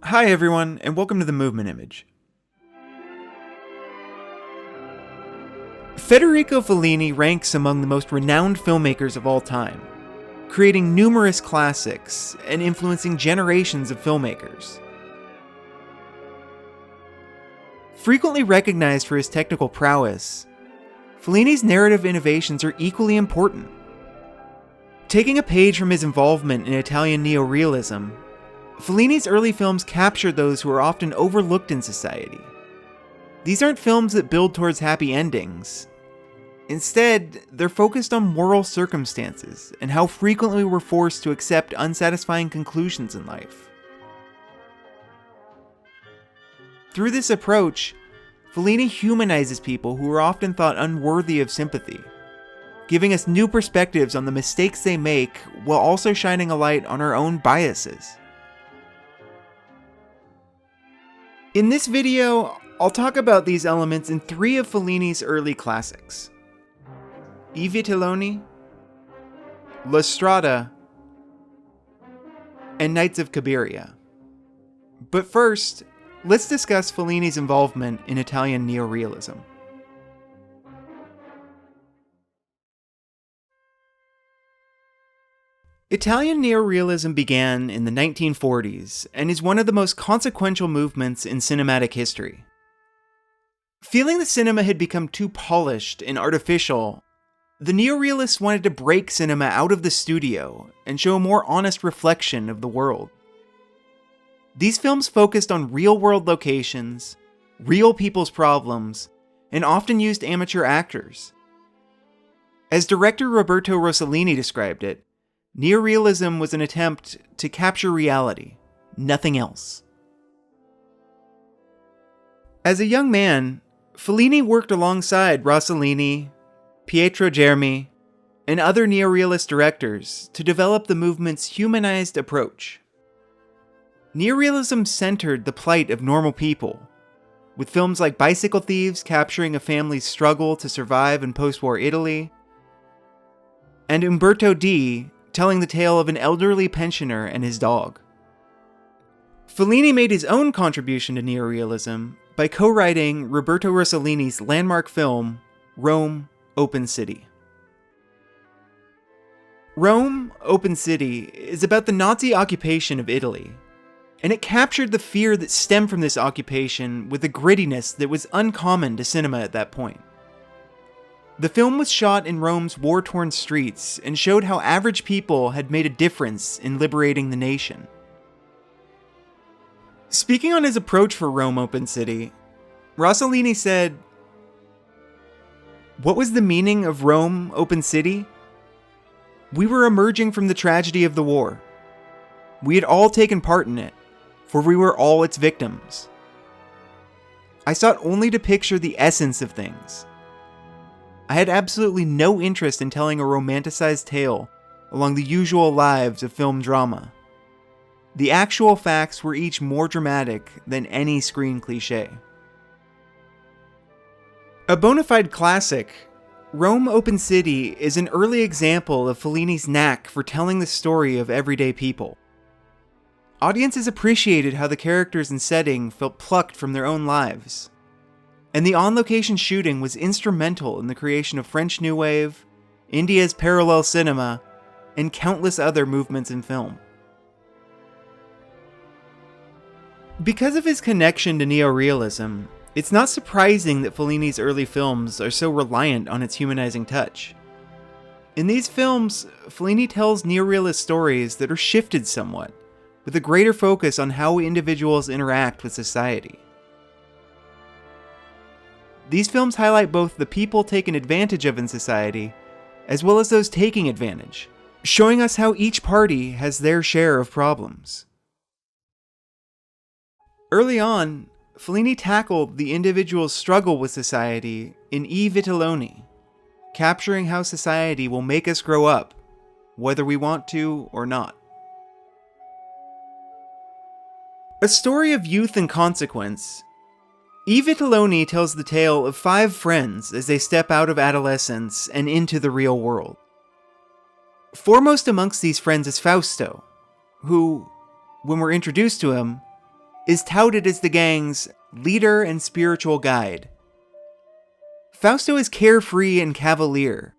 Hi everyone, and welcome to the Movement Image. Federico Fellini ranks among the most renowned filmmakers of all time, creating numerous classics and influencing generations of filmmakers. Frequently recognized for his technical prowess, Fellini's narrative innovations are equally important. Taking a page from his involvement in Italian Neorealism, Fellini's early films captured those who are often overlooked in society. These aren't films that build towards happy endings. Instead, they're focused on moral circumstances and how frequently we're forced to accept unsatisfying conclusions in life. Through this approach, Fellini humanizes people who are often thought unworthy of sympathy, giving us new perspectives on the mistakes they make while also shining a light on our own biases. In this video, I'll talk about these elements in 3 of Fellini's early classics: I Vitelloni, La Strada, and Nights of Cabiria. But first, let's discuss Fellini's involvement in Italian Neorealism. Italian Neorealism began in the 1940s and is one of the most consequential movements in cinematic history. Feeling the cinema had become too polished and artificial, the Neorealists wanted to break cinema out of the studio and show a more honest reflection of the world. These films focused on real-world locations, real people's problems, and often used amateur actors. As director Roberto Rossellini described it, Neorealism was an attempt to capture reality, nothing else. As a young man, Fellini worked alongside Rossellini, Pietro Germi, and other Neorealist directors to develop the movement's humanized approach. Neorealism centered the plight of normal people, with films like Bicycle Thieves capturing a family's struggle to survive in post-war Italy, and Umberto D. telling the tale of an elderly pensioner and his dog. Fellini made his own contribution to Neorealism by co-writing Roberto Rossellini's landmark film, Rome, Open City. Rome, Open City is about the Nazi occupation of Italy, and it captured the fear that stemmed from this occupation with a grittiness that was uncommon to cinema at that point. The film was shot in Rome's war-torn streets and showed how average people had made a difference in liberating the nation. Speaking on his approach for Rome Open City, Rossellini said, "What was the meaning of Rome Open City? We were emerging from the tragedy of the war. We had all taken part in it, for we were all its victims. I sought only to picture the essence of things. I had absolutely no interest in telling a romanticized tale along the usual lives of film drama. The actual facts were each more dramatic than any screen cliché." A bona fide classic, Rome Open City is an early example of Fellini's knack for telling the story of everyday people. Audiences appreciated how the characters and setting felt plucked from their own lives, and the on-location shooting was instrumental in the creation of French New Wave, India's parallel cinema, and countless other movements in film. Because of his connection to Neorealism, it's not surprising that Fellini's early films are so reliant on its humanizing touch. In these films, Fellini tells Neorealist stories that are shifted somewhat, with a greater focus on how individuals interact with society. These films highlight both the people taken advantage of in society, as well as those taking advantage, showing us how each party has their share of problems. Early on, Fellini tackled the individual's struggle with society in I Vitelloni, capturing how society will make us grow up, whether we want to or not. A story of youth and consequence, I Vitelloni tells the tale of 5 friends as they step out of adolescence and into the real world. Foremost amongst these friends is Fausto, who, when we're introduced to him, is touted as the gang's leader and spiritual guide. Fausto is carefree and cavalier,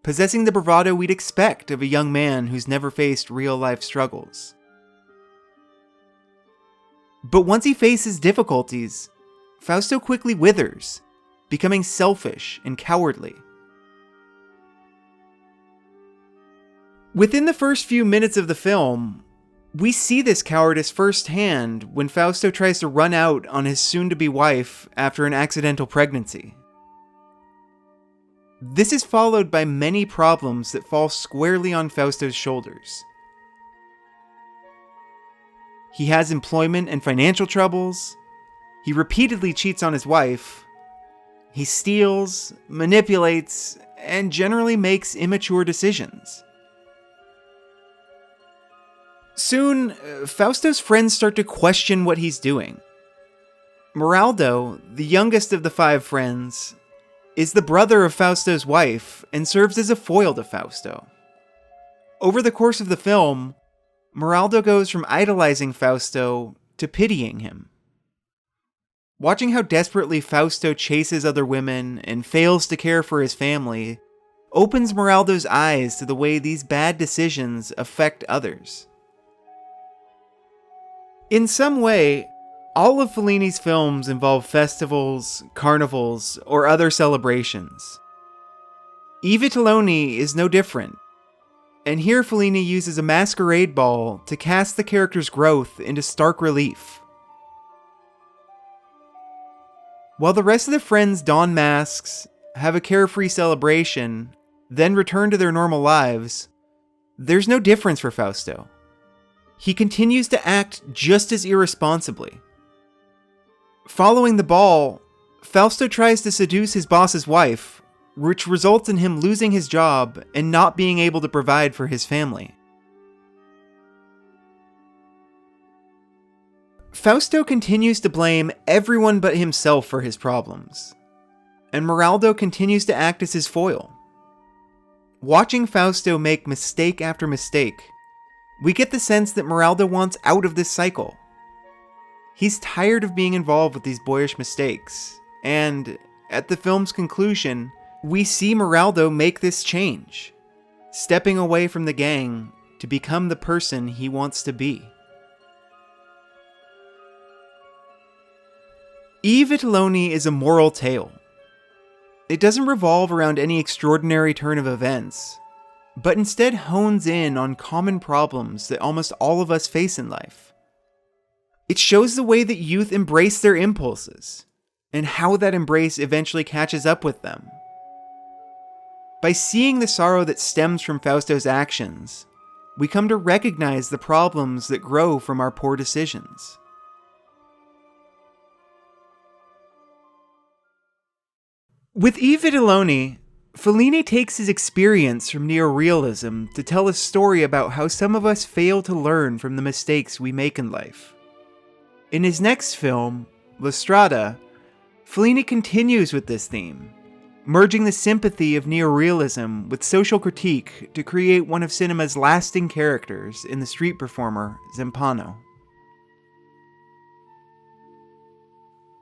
possessing the bravado we'd expect of a young man who's never faced real-life struggles. But once he faces difficulties, Fausto quickly withers, becoming selfish and cowardly. Within the first few minutes of the film, we see this cowardice firsthand when Fausto tries to run out on his soon-to-be wife after an accidental pregnancy. This is followed by many problems that fall squarely on Fausto's shoulders. He has employment and financial troubles, he repeatedly cheats on his wife, he steals, manipulates, and generally makes immature decisions. Soon, Fausto's friends start to question what he's doing. Meraldo, the youngest of the 5 friends, is the brother of Fausto's wife and serves as a foil to Fausto. Over the course of the film, Meraldo goes from idolizing Fausto to pitying him. Watching how desperately Fausto chases other women and fails to care for his family opens Meraldo's eyes to the way these bad decisions affect others. In some way, all of Fellini's films involve festivals, carnivals, or other celebrations. I Vitelloni is no different, and here Fellini uses a masquerade ball to cast the character's growth into stark relief. While the rest of the friends don masks, have a carefree celebration, then return to their normal lives, there's no difference for Fausto. He continues to act just as irresponsibly. Following the ball, Fausto tries to seduce his boss's wife, which results in him losing his job and not being able to provide for his family. Fausto continues to blame everyone but himself for his problems, and Meraldo continues to act as his foil. Watching Fausto make mistake after mistake, we get the sense that Meraldo wants out of this cycle. He's tired of being involved with these boyish mistakes, and at the film's conclusion, we see Meraldo make this change, stepping away from the gang to become the person he wants to be. I Vitelloni is a moral tale. It doesn't revolve around any extraordinary turn of events, but instead hones in on common problems that almost all of us face in life. It shows the way that youth embrace their impulses, and how that embrace eventually catches up with them. By seeing the sorrow that stems from Fausto's actions, we come to recognize the problems that grow from our poor decisions. With I Vitelloni, Fellini takes his experience from Neorealism to tell a story about how some of us fail to learn from the mistakes we make in life. In his next film, La Strada, Fellini continues with this theme, merging the sympathy of Neorealism with social critique to create one of cinema's lasting characters in the street performer Zampano.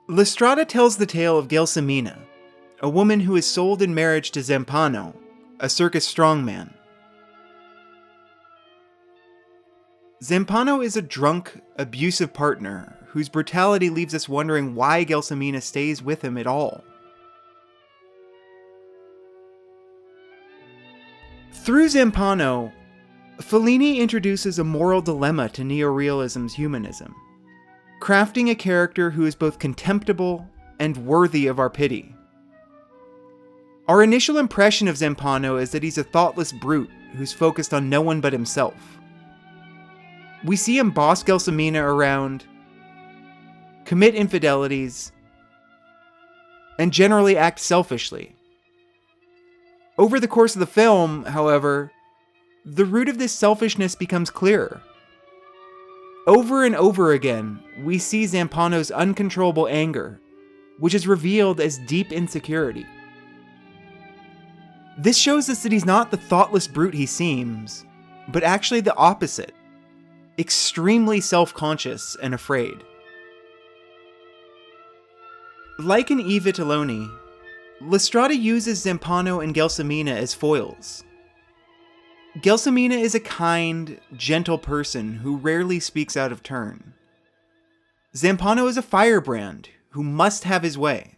La Strada tells the tale of Gelsomina, a woman who is sold in marriage to Zampano, a circus strongman. Zampano is a drunk, abusive partner whose brutality leaves us wondering why Gelsomina stays with him at all. Through Zampano, Fellini introduces a moral dilemma to Neorealism's humanism, crafting a character who is both contemptible and worthy of our pity. Our initial impression of Zampano is that he's a thoughtless brute who's focused on no one but himself. We see him boss Gelsomina around, commit infidelities, and generally act selfishly. Over the course of the film, however, the root of this selfishness becomes clearer. Over and over again, we see Zampano's uncontrollable anger, which is revealed as deep insecurity. This shows us that he's not the thoughtless brute he seems, but actually the opposite, extremely self-conscious and afraid. Like in I Vitelloni, Lestrada uses Zampano and Gelsomina as foils. Gelsomina is a kind, gentle person who rarely speaks out of turn. Zampano is a firebrand who must have his way,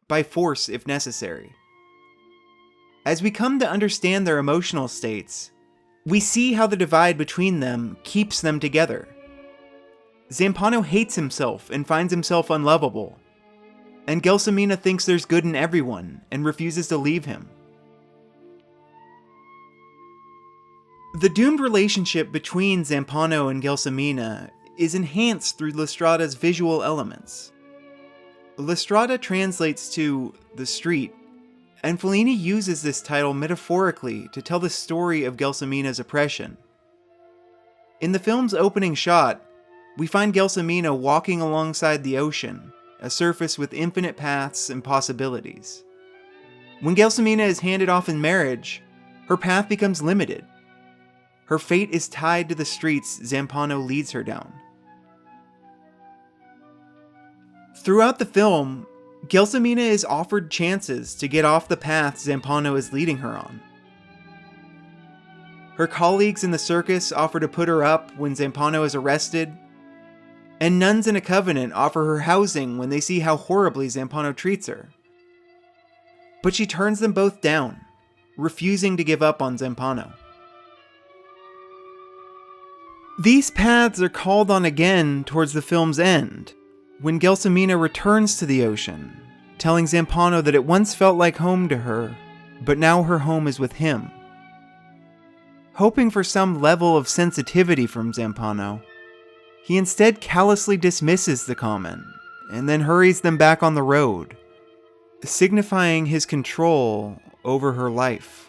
by force if necessary. As we come to understand their emotional states, we see how the divide between them keeps them together. Zampano hates himself and finds himself unlovable, and Gelsomina thinks there's good in everyone and refuses to leave him. The doomed relationship between Zampano and Gelsomina is enhanced through Lestrada's visual elements. Lestrada translates to the street, and Fellini uses this title metaphorically to tell the story of Gelsomina's oppression. In the film's opening shot, we find Gelsomina walking alongside the ocean, a surface with infinite paths and possibilities. When Gelsomina is handed off in marriage, her path becomes limited. Her fate is tied to the streets Zampano leads her down. Throughout the film, Gelsomina is offered chances to get off the path Zampano is leading her on. Her colleagues in the circus offer to put her up when Zampano is arrested, and nuns in a convent offer her housing when they see how horribly Zampano treats her. But she turns them both down, refusing to give up on Zampano. These paths are called on again towards the film's end, when Gelsomina returns to the ocean, telling Zampano that it once felt like home to her, but now her home is with him. Hoping for some level of sensitivity from Zampano, he instead callously dismisses the comment, and then hurries them back on the road, signifying his control over her life.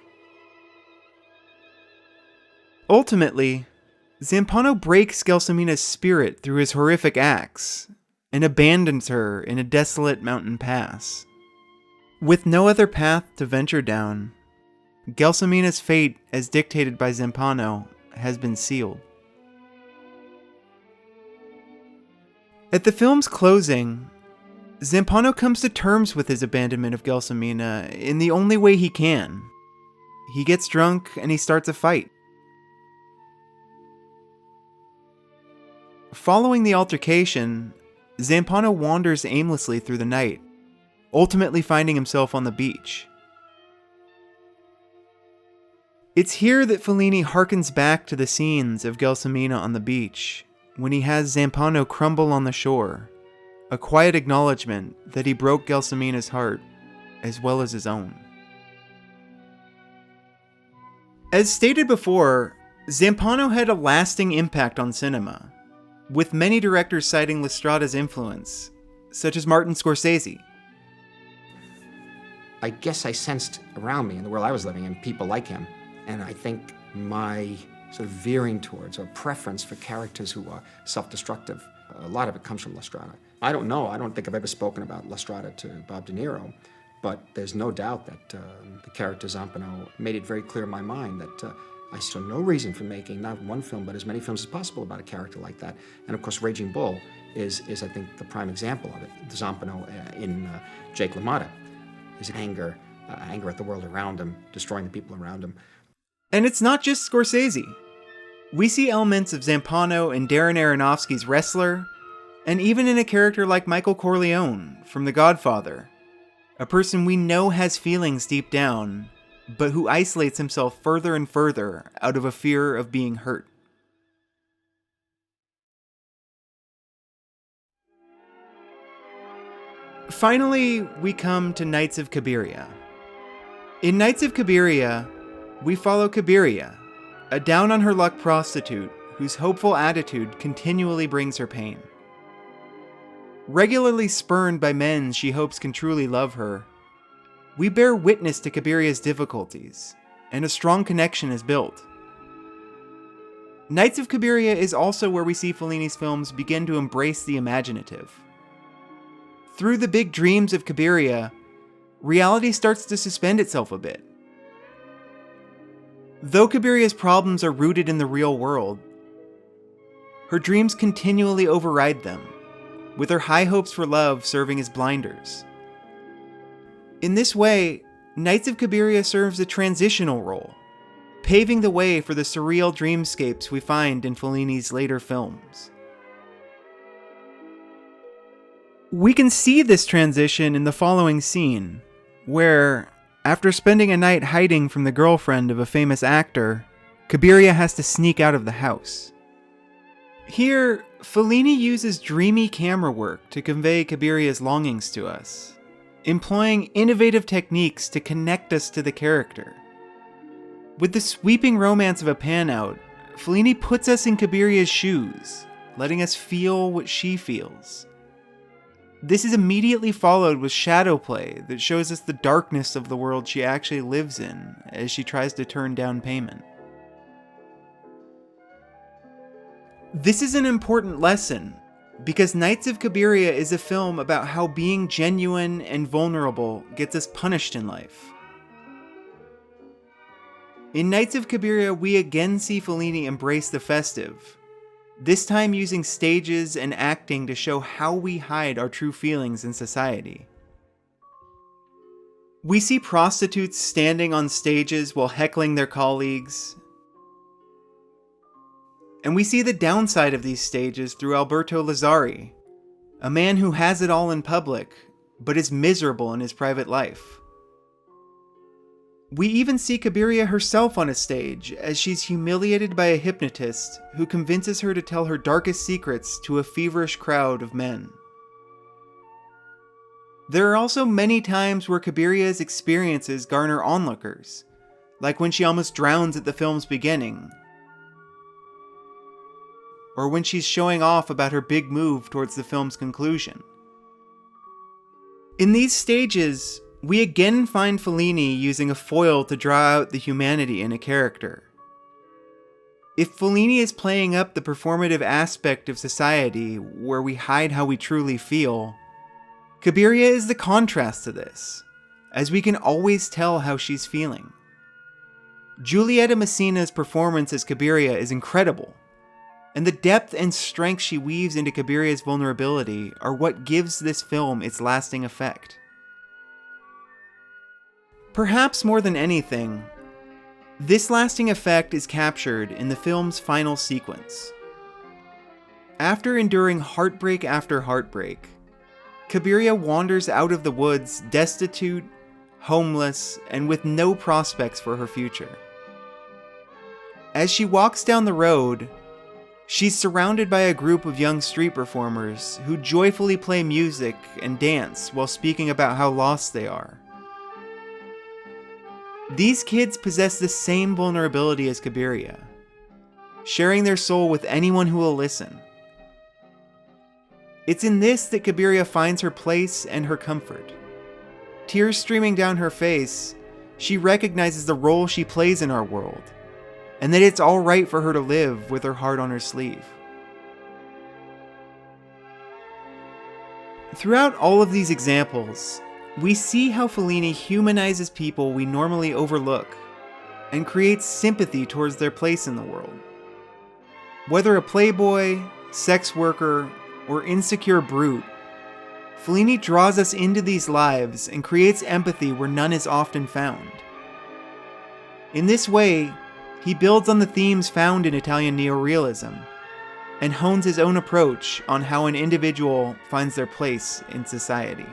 Ultimately, Zampano breaks Gelsomina's spirit through his horrific acts, and abandons her in a desolate mountain pass. With no other path to venture down, Gelsomina's fate, as dictated by Zampano, has been sealed. At the film's closing, Zampano comes to terms with his abandonment of Gelsomina in the only way he can. He gets drunk and he starts a fight. Following the altercation, Zampano wanders aimlessly through the night, ultimately finding himself on the beach. It's here that Fellini harkens back to the scenes of Gelsomina on the beach, when he has Zampano crumble on the shore, a quiet acknowledgement that he broke Gelsomina's heart, as well as his own. As stated before, Zampano had a lasting impact on cinema, with many directors citing Lestrada's influence, such as Martin Scorsese. I guess I sensed around me in the world I was living in people like him, and I think my sort of veering towards or preference for characters who are self-destructive, a lot of it comes from Lestrada. I don't know, I don't think I've ever spoken about Lestrada to Bob De Niro, but there's no doubt that the character Zampano made it very clear in my mind that I saw no reason for making not one film, but as many films as possible about a character like that. And of course, Raging Bull is I think, the prime example of it. The Zampano in Jake LaMotta, his anger at the world around him, destroying the people around him. And it's not just Scorsese. We see elements of Zampano in Darren Aronofsky's Wrestler, and even in a character like Michael Corleone from The Godfather, a person we know has feelings deep down, but who isolates himself further and further out of a fear of being hurt. Finally, we come to Nights of Cabiria. In Nights of Cabiria, we follow Cabiria, a down-on-her-luck prostitute whose hopeful attitude continually brings her pain. Regularly spurned by men she hopes can truly love her, we bear witness to Cabiria's difficulties, and a strong connection is built. Nights of Cabiria is also where we see Fellini's films begin to embrace the imaginative. Through the big dreams of Cabiria, reality starts to suspend itself a bit. Though Cabiria's problems are rooted in the real world, her dreams continually override them, with her high hopes for love serving as blinders. In this way, Nights of Cabiria serves a transitional role, paving the way for the surreal dreamscapes we find in Fellini's later films. We can see this transition in the following scene, where, after spending a night hiding from the girlfriend of a famous actor, Cabiria has to sneak out of the house. Here, Fellini uses dreamy camera work to convey Cabiria's longings to us, employing innovative techniques to connect us to the character. With the sweeping romance of a pan-out, Fellini puts us in Cabiria's shoes, letting us feel what she feels. This is immediately followed with shadow play that shows us the darkness of the world she actually lives in as she tries to turn down payment. This is an important lesson, because Nights of Cabiria is a film about how being genuine and vulnerable gets us punished in life. In Nights of Cabiria, we again see Fellini embrace the festive, this time using stages and acting to show how we hide our true feelings in society. We see prostitutes standing on stages while heckling their colleagues, and we see the downside of these stages through Alberto Lazzari, a man who has it all in public, but is miserable in his private life. We even see Cabiria herself on a stage as she's humiliated by a hypnotist who convinces her to tell her darkest secrets to a feverish crowd of men. There are also many times where Cabiria's experiences garner onlookers, like when she almost drowns at the film's beginning, or when she's showing off about her big move towards the film's conclusion. In these stages, we again find Fellini using a foil to draw out the humanity in a character. If Fellini is playing up the performative aspect of society where we hide how we truly feel, Cabiria is the contrast to this, as we can always tell how she's feeling. Giulietta Messina's performance as Cabiria is incredible, and the depth and strength she weaves into Cabiria's vulnerability are what gives this film its lasting effect. Perhaps more than anything, this lasting effect is captured in the film's final sequence. After enduring heartbreak after heartbreak, Cabiria wanders out of the woods destitute, homeless, and with no prospects for her future. As she walks down the road, she's surrounded by a group of young street performers who joyfully play music and dance while speaking about how lost they are. These kids possess the same vulnerability as Cabiria, sharing their soul with anyone who will listen. It's in this that Cabiria finds her place and her comfort. Tears streaming down her face, she recognizes the role she plays in our world, and that it's all right for her to live with her heart on her sleeve. Throughout all of these examples, we see how Fellini humanizes people we normally overlook and creates sympathy towards their place in the world. Whether a playboy, sex worker, or insecure brute, Fellini draws us into these lives and creates empathy where none is often found. In this way, he builds on the themes found in Italian Neorealism and hones his own approach on how an individual finds their place in society.